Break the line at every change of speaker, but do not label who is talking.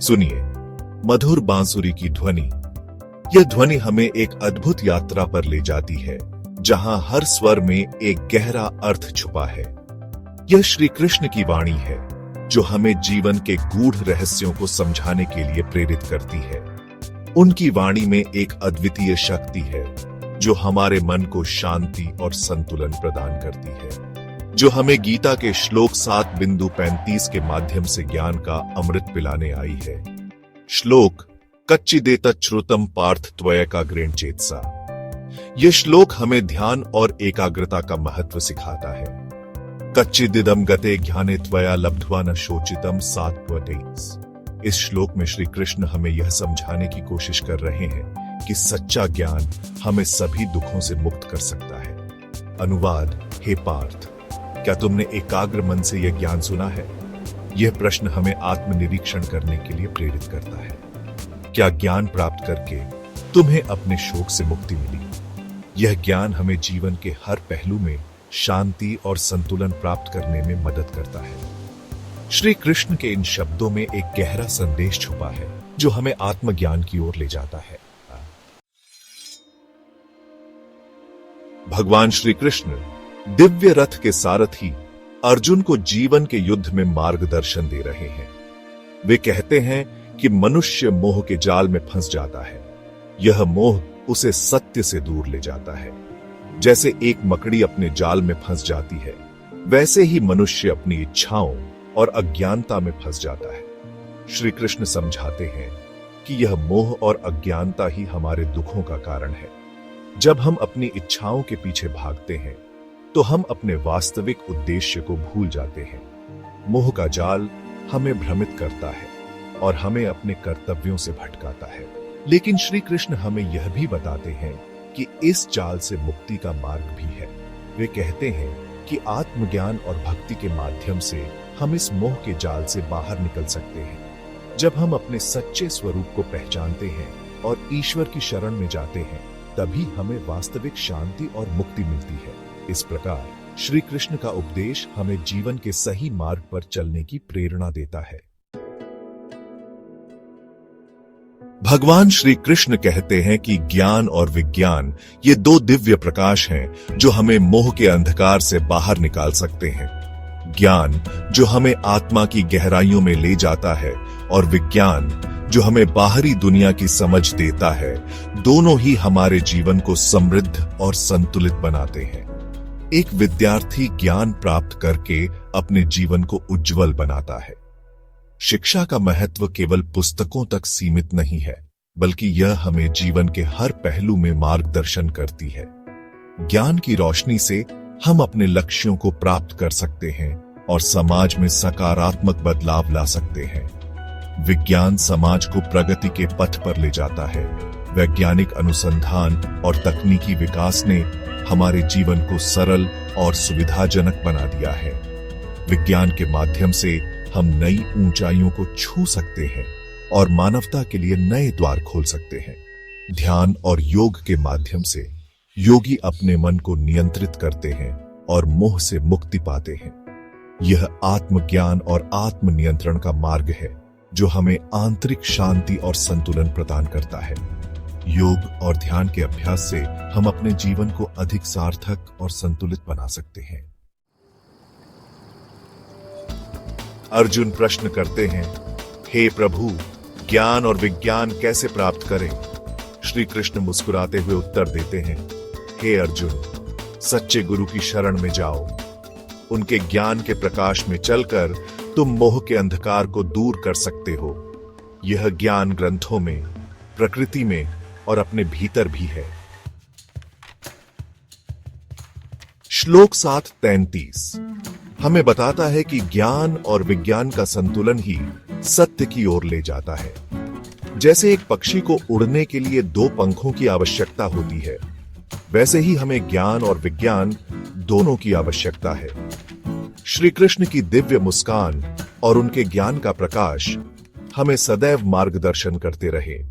सुनिए, मधुर बांसुरी की ध्वनि। यह ध्वनि हमें एक अद्भुत यात्रा पर ले जाती है, जहां हर स्वर में एक गहरा अर्थ छुपा है। यह श्री कृष्ण की वाणी है, जो हमें जीवन के गूढ़ रहस्यों को समझाने के लिए प्रेरित करती है। उनकी वाणी में एक अद्वितीय शक्ति है, जो हमारे मन को शांति और संतुलन प्रदान करती है, जो हमें गीता के श्लोक 7:35 के माध्यम से ज्ञान का अमृत पिलाने आई है। श्लोक कच्चिदेतत् श्रुतं पार्थ त्वया चेतसा। यह श्लोक हमें ध्यान और एकाग्रता का महत्व सिखाता है। कच्चिदिदं गते ज्ञाने त्वया लब्ध्वा न शोचितं सात्वतेस्। इस श्लोक में श्री कृष्ण हमें यह समझाने की कोशिश कर रहे हैं कि सच्चा ज्ञान हमें सभी दुखों से मुक्त कर सकता है। अनुवाद: हे पार्थ, क्या तुमने एकाग्र मन से यह ज्ञान सुना है? यह प्रश्न हमें आत्मनिरीक्षण करने के लिए प्रेरित करता है। क्या ज्ञान प्राप्त करके तुम्हें अपने शोक से मुक्ति मिली? यह ज्ञान हमें जीवन के हर पहलू में शांति और संतुलन प्राप्त करने में मदद करता है। श्री कृष्ण के इन शब्दों में एक गहरा संदेश छुपा है, जो हमें आत्मज्ञान की ओर ले जाता है। भगवान श्री कृष्ण दिव्य रथ के सारथी अर्जुन को जीवन के युद्ध में मार्गदर्शन दे रहे हैं। वे कहते हैं कि मनुष्य मोह के जाल में फंस जाता है। यह मोह उसे सत्य से दूर ले जाता है। जैसे एक मकड़ी अपने जाल में फंस जाती है, वैसे ही मनुष्य अपनी इच्छाओं और अज्ञानता में फंस जाता है। श्री कृष्ण समझाते हैं कि यह मोह और अज्ञानता ही हमारे दुखों का कारण है। जब हम अपनी इच्छाओं के पीछे भागते हैं, तो हम अपने वास्तविक उद्देश्य को भूल जाते हैं। मोह का जाल हमें भ्रमित करता है और हमें अपने कर्तव्यों से भटकाता है। लेकिन श्री कृष्ण हमें यह भी बताते हैं कि इस जाल से मुक्ति का मार्ग भी है। वे कहते हैं कि आत्मज्ञान और भक्ति के माध्यम से हम इस मोह के जाल से बाहर निकल सकते हैं। जब हम अपने सच्चे स्वरूप को पहचानते हैं और ईश्वर की शरण में जाते हैं, तभी हमें वास्तविक शांति और मुक्ति मिलती है। इस प्रकार श्री कृष्ण का उपदेश हमें जीवन के सही मार्ग पर चलने की प्रेरणा देता है। भगवान श्री कृष्ण कहते हैं कि ज्ञान और विज्ञान ये दो दिव्य प्रकाश हैं, जो हमें मोह के अंधकार से बाहर निकाल सकते हैं। ज्ञान जो हमें आत्मा की गहराइयों में ले जाता है, और विज्ञान जो हमें बाहरी दुनिया की समझ देता है, दोनों ही हमारे जीवन को समृद्ध और संतुलित बनाते हैं। एक विद्यार्थी ज्ञान प्राप्त करके अपने जीवन को उज्जवल बनाता है। शिक्षा का महत्व केवल पुस्तकों तक सीमित नहीं है, बल्कि यह हमें जीवन के हर पहलू में मार्गदर्शन करती है। ज्ञान की रोशनी से हम अपने लक्ष्यों को प्राप्त कर सकते हैं और समाज में सकारात्मक बदलाव ला सकते हैं। विज्ञान समाज को प्रगति के पथ पर ले जाता है। वैज्ञानिक अनुसंधान और तकनीकी विकास ने हमारे जीवन को सरल और सुविधाजनक बना दिया है। विज्ञान के माध्यम से हम नई ऊंचाइयों को छू सकते हैं और मानवता के लिए नए द्वार खोल सकते हैं। ध्यान और योग के माध्यम से योगी अपने मन को नियंत्रित करते हैं और मोह से मुक्ति पाते हैं। यह आत्मज्ञान और आत्मनियंत्रण का मार्ग है, जो हमें आंतरिक शांति और संतुलन प्रदान करता है। योग और ध्यान के अभ्यास से हम अपने जीवन को अधिक सार्थक और संतुलित बना सकते हैं। अर्जुन प्रश्न करते हैं, हे प्रभु, ज्ञान और विज्ञान कैसे प्राप्त करें? श्री कृष्ण मुस्कुराते हुए उत्तर देते हैं, हे अर्जुन, सच्चे गुरु की शरण में जाओ। उनके ज्ञान के प्रकाश में चलकर तुम मोह के अंधकार को दूर कर सकते हो। यह ज्ञान ग्रंथों में, प्रकृति में और अपने भीतर भी है। श्लोक 7:33 हमें बताता है कि ज्ञान और विज्ञान का संतुलन ही सत्य की ओर ले जाता है। जैसे एक पक्षी को उड़ने के लिए 2 पंखों की आवश्यकता होती है, वैसे ही हमें ज्ञान और विज्ञान दोनों की आवश्यकता है। श्री कृष्ण की दिव्य मुस्कान और उनके ज्ञान का प्रकाश हमें सदैव मार्गदर्शन करते रहे।